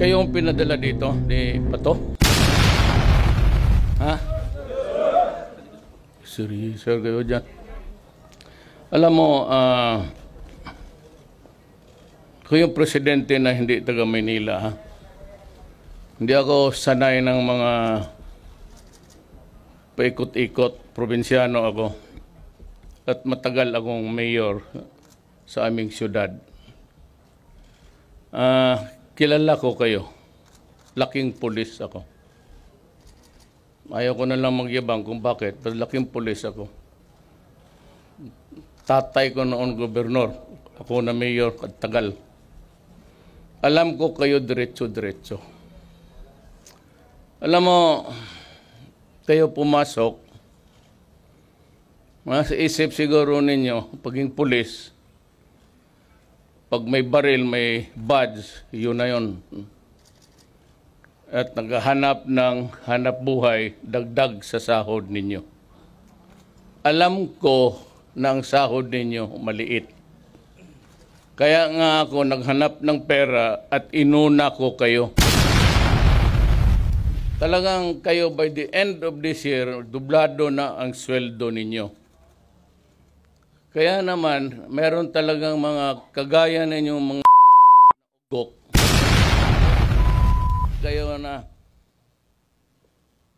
Kayo ang pinadala dito ni Pato? Ha? Seryoso kayo dyan. Alam mo, kung yung presidente na hindi taga Maynila, ha? Hindi ako sanay ng mga paikot-ikot, probinsyano ako. At matagal akong mayor sa aming siyudad. Kilala ko kayo. Laking pulis ako. Ayaw ko na lang magyabang kung bakit, pero laking pulis ako. Tatay ko noon gobernador. Ako na mayor at tagal. Alam ko kayo diretso-diretso. Alam mo, kayo pumasok, sa isip siguro ninyo, paging pulis, pag may baril, may badge, yun na yun. At naghahanap ng hanap buhay, dagdag sa sahod ninyo. Alam ko na ang sahod ninyo maliit. Kaya nga ako naghanap ng pera at inuna ko kayo. Talagang kayo by the end of this year, dublado na ang sweldo ninyo. Kaya naman, meron talagang mga kagaya ninyong mga ugok. Kayo na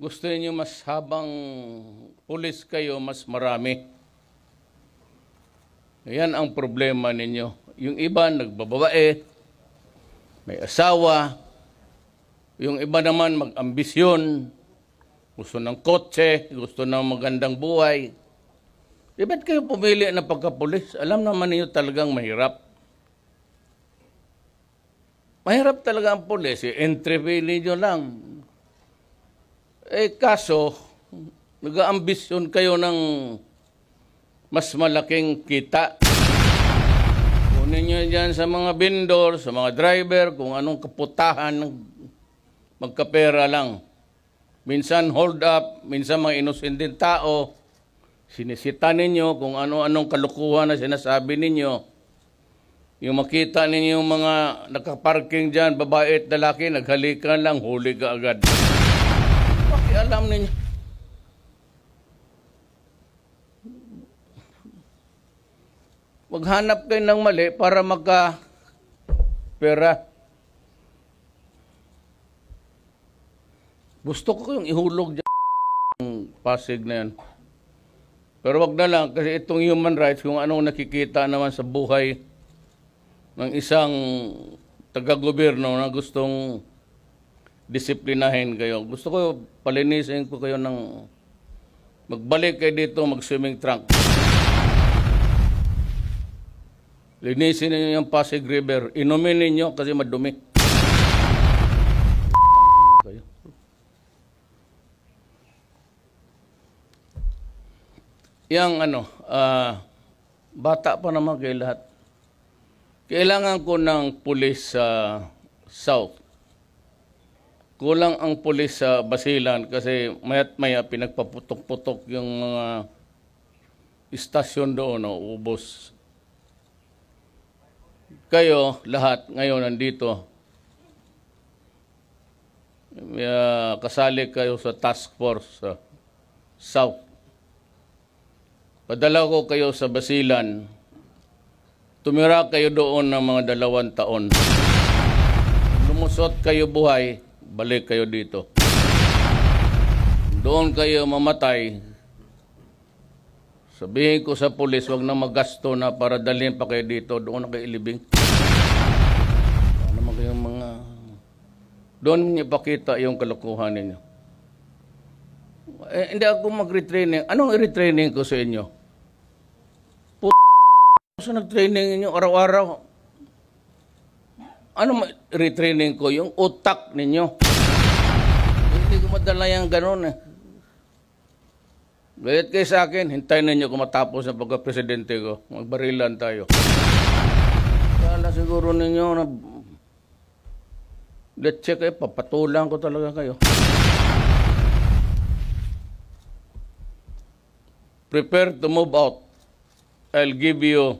gusto niyo mas habang pulis kayo, mas marami. Yan ang problema ninyo. Yung iba nagbababae, may asawa, yung iba naman mag-ambisyon, gusto ng kotse, gusto ng magandang buhay. Di ba't kayo pumili na pagkapulis? Alam naman niyo talagang mahirap. Mahirap talaga ang pulis. Entry fee ninyo lang. Kaso, nag-aambisyon kayo ng mas malaking kita. Kunin nyo dyan sa mga vendor, sa mga driver, kung anong kaputahan ng magkapera lang. Minsan hold up, minsan mga inosenteng tao, sinisita ninyo kung ano-anong kalukuhan na sinasabi ninyo. Yung makita ninyo yung mga nakaparking dyan, babae at lalaki, naghalikan lang, huli ka agad. Pakialam ninyo. Maghanap kayo ng mali para magka-pera. Gusto ko yung ihulog dyan yung Pasig na yan. Pero wag na lang, kasi itong human rights, kung anong nakikita naman sa buhay ng isang taga-gobyerno na gustong disiplinahin kayo. Gusto ko, palinisin ko kayo ng magbalik kayo dito, mag-swimming trunk. Linisin ninyo yung Pasig River. Inumin ninyo kasi madumi. Yang bata pa naman kayo lahat. Kailangan ko ng pulis sa South. Kulang ang pulis sa Basilan kasi maya't maya pinagpaputok-putok yung mga istasyon doon, ubos. Kayo, lahat, ngayon nandito. Kasali kayo sa task force sa South. Padala ko kayo sa Basilan. Tumira kayo doon ng mga 2 taon. Lumusot kayo buhay, balik kayo dito. Doon kayo mamatay. Sabihin ko sa pulis, wag na magasto na para dalhin pa kayo dito. Doon na kayo ilibing. Ano naman kayong mga... Doon niyo pakita yung kalokohan ninyo. Hindi ako mag-retraining. Anong i-retraining ko sa inyo? Sa nag-training ninyo araw-araw. Ano retraining ko? Yung utak ninyo. Hindi ko madala yung ganun eh. Gayat kayo sa akin, hintayin ninyo kung matapos ang pagka-presidente ko. Magbarilan tayo. Kala siguro ninyo na let's check kayo, papatulang ko talaga kayo. Prepare to move out. I'll give you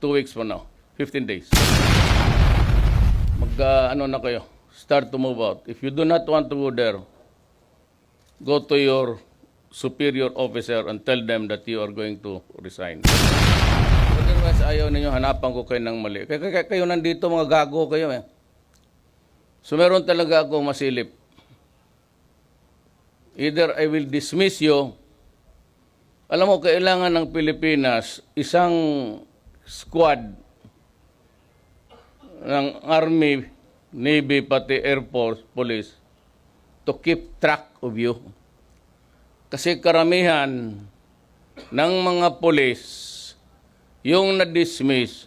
2 weeks from now. 15 days. Ano na kayo? Start to move out. If you do not want to go there, go to your superior officer and tell them that you are going to resign. Otherwise, ayaw ninyo, hanapan ko kayo ng mali. Kayo nandito, mga gago kayo eh. So meron talaga ako masilip. Either I will dismiss you. Alam mo, kailangan ng Pilipinas, isang squad ng Army, Navy, pati Air Force, Police, to keep track of you. Kasi karamihan ng mga police, yung na-dismiss,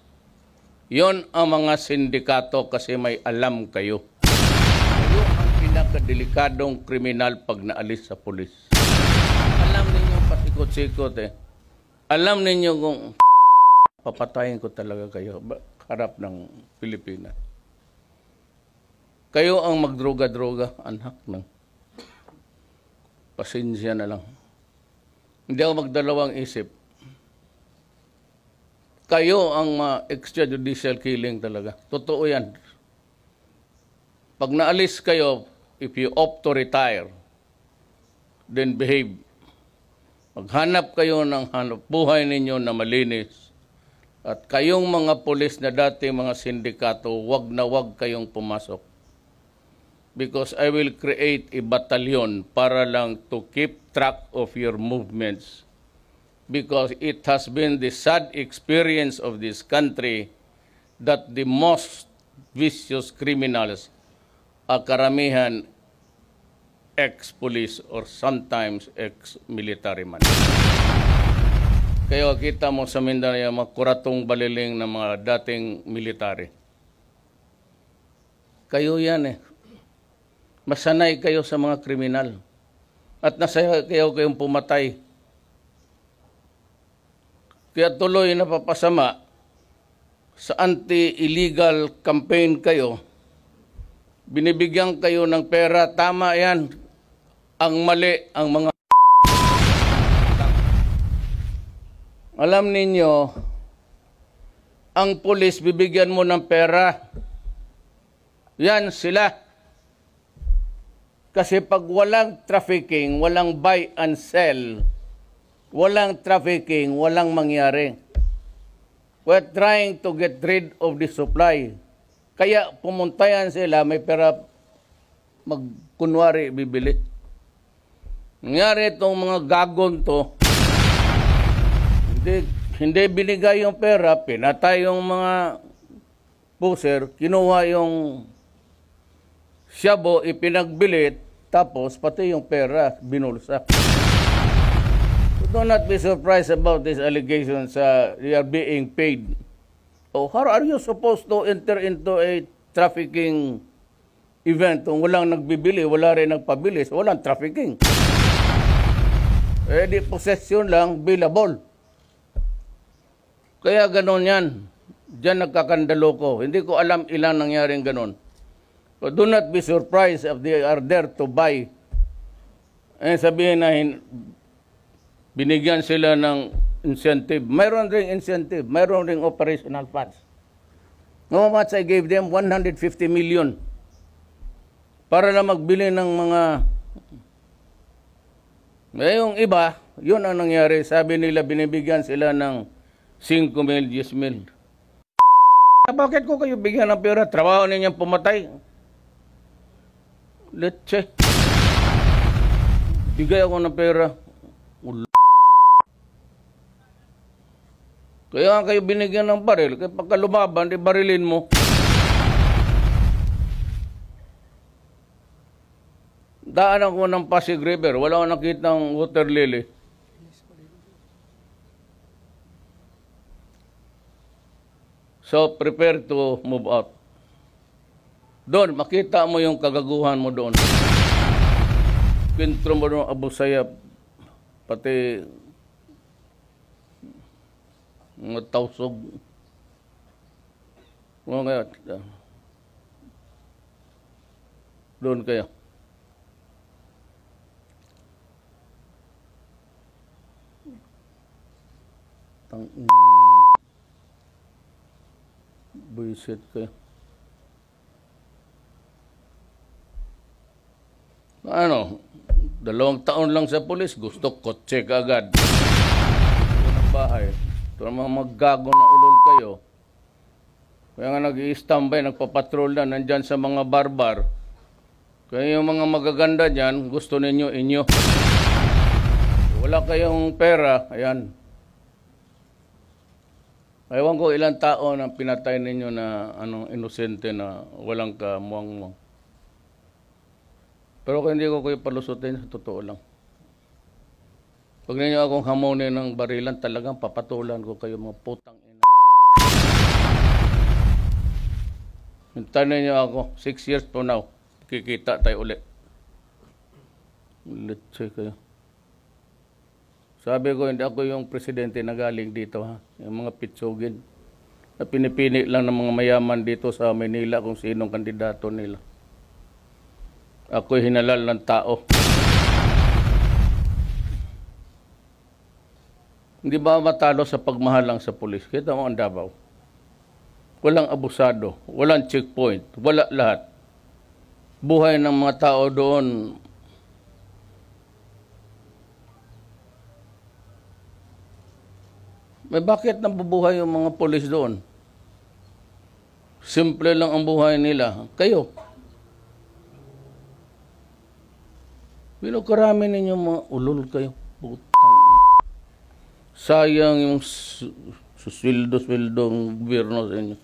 yon ang mga sindikato kasi may alam kayo. Kayo ang pinakadelikadong kriminal pag naalis sa pulis. Alam ninyo pasikot-sikot eh. Alam ninyo kung papatayin ko talaga kayo harap ng Pilipinas. Kayo ang magdroga-droga, anak ng pasensya na lang. Hindi ako magdalawang isip. Kayo ang extrajudicial killing talaga. Totoo yan. Pag naalis kayo, if you opt to retire, then behave. Maghanap kayo ng hanap buhay ninyo na malinis. At kayong mga pulis na dati mga sindikato, wag na wag kayong pumasok. Because I will create a battalion para lang to keep track of your movements. Because it has been the sad experience of this country that the most vicious criminals are karamihan ex-police or sometimes ex-military man. Kaya kita mo sa Mindanao yung mga kuratong baliling ng mga dating military. Kayo yan eh. Masanay kayo sa mga kriminal. At nasaya kayong pumatay. Kaya tuloy napapasama sa anti-illegal campaign kayo. Binibigyan kayo ng pera. Tama yan. Ang mali ang mga... Alam ninyo, ang pulis bibigyan mo ng pera. Yan sila. Kasi pag walang trafficking, walang buy and sell, walang trafficking, walang mangyari. We're trying to get rid of the supply. Kaya pumuntayan sila, may pera magkunwari bibili. Nangyari itong mga gagon to, hindi binigay yung pera, pinatay yung mga puser, kinuha yung shabu, ipinagbilit, tapos pati yung pera binulsa. So do not be surprised about these allegations. They are being paid. Oh, how are you supposed to enter into a trafficking event kung walang nagbibili, wala rin nagpabili, so walang trafficking? Eh di possession lang, billable. Kaya ganon yan. Diyan nagkakandalo ko. Hindi ko alam ilang nangyaring ganon. So do not be surprised if they are there to buy. Sabihin na binigyan sila ng incentive. Mayroon ring incentive. Mayroon ring operational funds. How much I gave them? 150 million. Para lang magbili ng mga... Yung iba, yun ang nangyari. Sabi nila binibigyan sila ng 5 mil, 10 mil. Bakit ko kayo bigyan ng pera? Trabaho ninyang pumatay. Let's bigay ako ng pera. Kaya kayo binigyan ng baril. Kaya pagka lumaban, di barilin mo. Daan ako ng Pasig River. Wala akong nakitang water lily. So, prepare to move out. Doon, makita mo yung kagaguhan mo doon. Pintro mo doon, Abu Sayyaf, pati mga tausog. Mga doon kayo. Buisit kayo. Ano, 2 taon lang sa pulis, gusto kotse ka agad. Ito ng bahay. Ito mga maggago na ulol kayo. Kaya nga nag-i-standby, nagpapatrol na, nandyan sa mga barbar. Kaya yung mga magaganda dyan, gusto ninyo, inyo. Wala kayong pera, ayan. Ewan ko ilang tao na pinatay ninyo na inosente na walang kamuang-muang. Pero kung hindi ko kayo palusutin, sa totoo lang. Pag ninyo akong hamonin ng barilan, talagang papatulan ko kayo mga putang ina. Hintayin ninyo ako, 6 years from now, kikita tayo ulit. Let's kayo. Sabi ko, hindi ako yung presidente na galing dito, ha? Yung mga pitsugin. Na pinipili lang ng mga mayaman dito sa Manila kung sinong kandidato nila. Ako'y hinalal ng tao. Hindi ba matalo sa pagmahal lang sa pulis? Kita mo ang Davao. Walang abusado, walang checkpoint, wala lahat. Buhay ng mga tao doon may bakit nabubuhay yung mga pulis doon? Simple lang ang buhay nila. Kayo. Karami ninyo mga ulol kayo. Putang. Sayang yung sweldo-sweldo ng gobyerno sa inyo.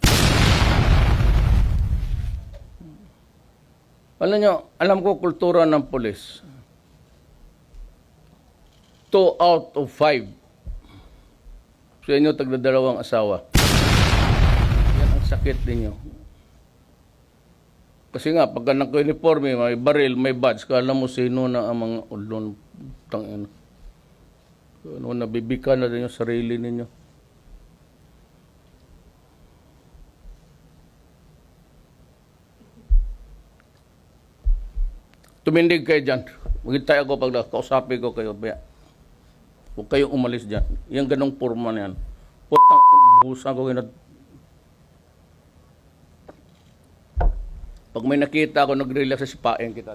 Alam ko kultura ng pulis. 2 out of 5 sa inyo tagdadalawang asawa. Yan ang sakit ninyo. Kasi nga, pagka naka-uniforme, may baril, may badge, kala mo sino na ang mga ulon. Tangina. Nabibika na rin yung sarili ninyo. Tumindig kayo dyan. Maghintay ako pag kausapin ko kayo. Huwag kayong umalis dyan. Yung ganong purma na yan. Putang, buhusan ko kayo. Pag may nakita ako, nag-relax sa sipain kita.